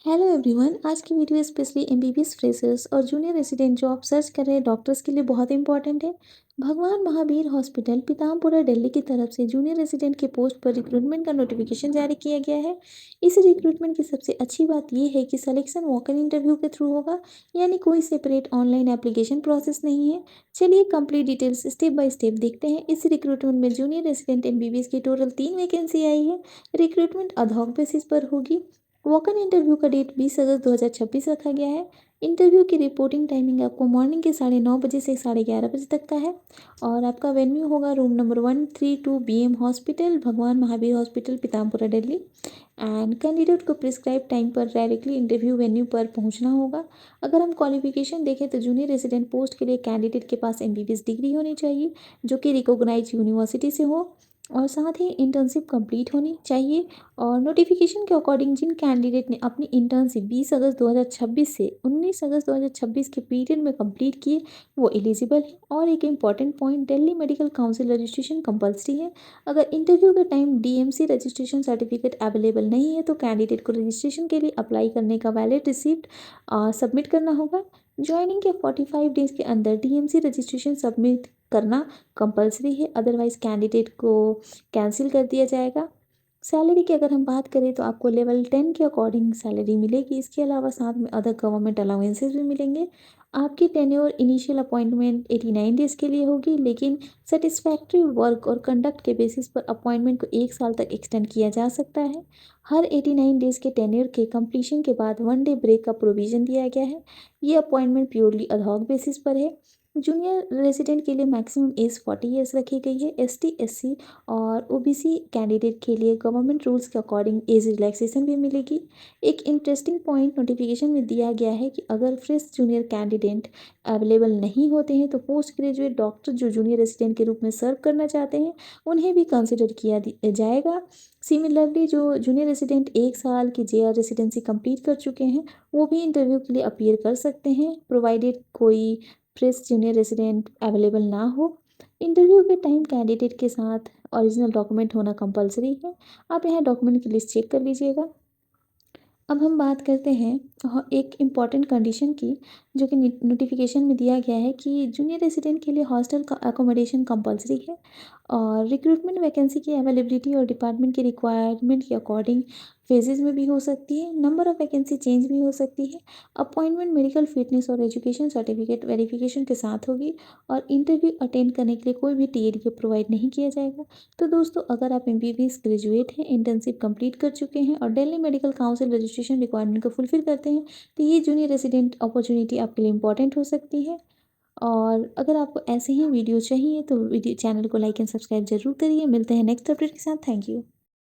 Hello everyone. आज की video specially MBBS freshers और जूनियर रेजिडेंट जॉब सर्च कर रहे डॉक्टर्स के लिए बहुत इंपॉर्टेंट है। भगवान महावीर हॉस्पिटल पीताम्बरा दिल्ली की तरफ से जूनियर रेजिडेंट के पोस्ट पर रिक्रूटमेंट का नोटिफिकेशन जारी किया गया है। इस रिक्रूटमेंट की सबसे अच्छी बात यह है कि सिलेक्शन वॉक इन इंटरव्यू के थ्रू होगा, यानी कोई सेपरेट ऑनलाइन एप्लीकेशन प्रोसेस नहीं है। चलिए complete details step by step देखते हैं। इस रिक्रूटमेंट में जूनियर रेजिडेंट एमबीबीएस की टोटल 3 वैकेंसी आई है। रिक्रूटमेंट अधॉक बेसिस पर होगी। वॉक इन इंटरव्यू का डेट 20 अगस्त 2026 रखा गया है। इंटरव्यू की रिपोर्टिंग टाइमिंग आपको मॉर्निंग के 9:30 से 11:30 तक का है। और आपका वेन्यू होगा रूम नंबर 132 BM हॉस्पिटल, भगवान Mahavir hospital, Pitambara Delhi. And candidate को प्रिस्क्राइब टाइम पर डायरेक्टली इंटरव्यू वेन्यू पर पहुंचना होगा। अगर हम क्वालिफिकेशन देखें तो जूनियर रेजिडेंट पोस्ट के लिए कैंडिडेट के पास एमबीबीएस डिग्री होनी चाहिए जो कि रिकॉग्नाइज यूनिवर्सिटी से हो, और साथ ही इंटर्नशिप कंप्लीट होनी चाहिए। और नोटिफिकेशन के अकॉर्डिंग जिन कैंडिडेट ने अपनी इंटर्नशिप 20 अगस्त 2026 से 19 अगस्त 2026 के पीरियड में कंप्लीट किए वो एलिजिबल है। और एक important point, Delhi medical council registration compulsory है। अगर इंटरव्यू के time DMC registration certificate available नहीं है तो कैंडिडेट को रजिस्ट्रेशन के लिए अप्लाई करने का वैलिड रिसिप्ट सबमिट करना होगा। ज्वाइनिंग के 45 डेज के अंदर डीएमसी रजिस्ट्रेशन सबमिट करना कंपलसरी है, अदरवाइज कैंडिडेट को कैंसिल कर दिया जाएगा। सैलरी की अगर हम बात करें तो आपको लेवल 10 के अकॉर्डिंग सैलरी मिलेगी। इसके अलावा साथ में अदर गवर्नमेंट अलाउंसेस भी मिलेंगे। आपकी टेन्योर इनिशियल अपॉइंटमेंट 89 डेज़ के लिए होगी, लेकिन सेटिस्फैक्ट्री वर्क और कंडक्ट के बेसिस पर अपॉइंटमेंट को 1 साल तक एक्सटेंड किया जा सकता है। हर 89 डेज़ के टेन्योर के कंप्लीशन के बाद 1 डे ब्रेक का प्रोविज़न दिया गया है। ये अपॉइंटमेंट प्योरली अडहॉक बेसिस पर है। जूनियर रेजिडेंट के लिए मैक्सिमम एज 40 ईयर्स रखी गई है। एसटी, एससी और ओबीसी कैंडिडेट के लिए गवर्नमेंट रूल्स के अकॉर्डिंग एज रिलैक्सेशन भी मिलेगी। एक इंटरेस्टिंग पॉइंट नोटिफिकेशन में दिया गया है कि अगर फ्रेश जूनियर कैंडिडेट अवेलेबल नहीं होते हैं तो पोस्ट ग्रेजुएट डॉक्टर जो जूनियर रेजिडेंट के रूप में सर्व करना चाहते हैं उन्हें भी कंसिडर किया जाएगा। सिमिलरली जो जूनियर रेजिडेंट 1 साल की जेआर रेसिडेंसी कंप्लीट कर चुके हैं वो भी इंटरव्यू के लिए अपीयर कर सकते हैं, प्रोवाइडेड कोई फ्रेश जूनियर रेजिडेंट अवेलेबल ना हो। इंटरव्यू के टाइम कैंडिडेट के साथ ओरिजिनल डॉक्यूमेंट होना कंपलसरी है। आप यहाँ डॉक्यूमेंट की लिस्ट चेक कर लीजिएगा। अब हम बात करते हैं एक इम्पॉर्टेंट कंडीशन की, जो कि नोटिफिकेशन में दिया गया है कि जूनियर रेजिडेंट के लिए हॉस्टल का अकोमोडेशन कंपलसरी है। और रिक्रूटमेंट वैकेंसी की अवेलेबिलिटी और डिपार्टमेंट की रिक्वायरमेंट के अकॉर्डिंग फेजेस में भी हो सकती है। नंबर ऑफ वैकेंसी चेंज भी हो सकती है। अपॉइंटमेंट मेडिकल फिटनेस और एजुकेशन सर्टिफिकेट वेरिफिकेशन के साथ होगी। और इंटरव्यू अटेंड करने के लिए कोई भी टीएडीए प्रोवाइड नहीं किया जाएगा। तो दोस्तों, अगर आप एमबीबीएस ग्रेजुएट हैं, इंटर्नशिप कंप्लीट कर चुके हैं और Delhi medical council registration requirement को फुलफिल करते हैं तो ये जूनियर रेजिडेंट अपॉर्चुनिटी आपके लिए इंपॉर्टेंट हो सकती है। और अगर आपको ऐसे ही वीडियो चाहिए तो वीडियो चैनल को लाइक एंड सब्सक्राइब जरूर करिए। मिलते हैं नेक्स्ट अपडेट के साथ। Thank you.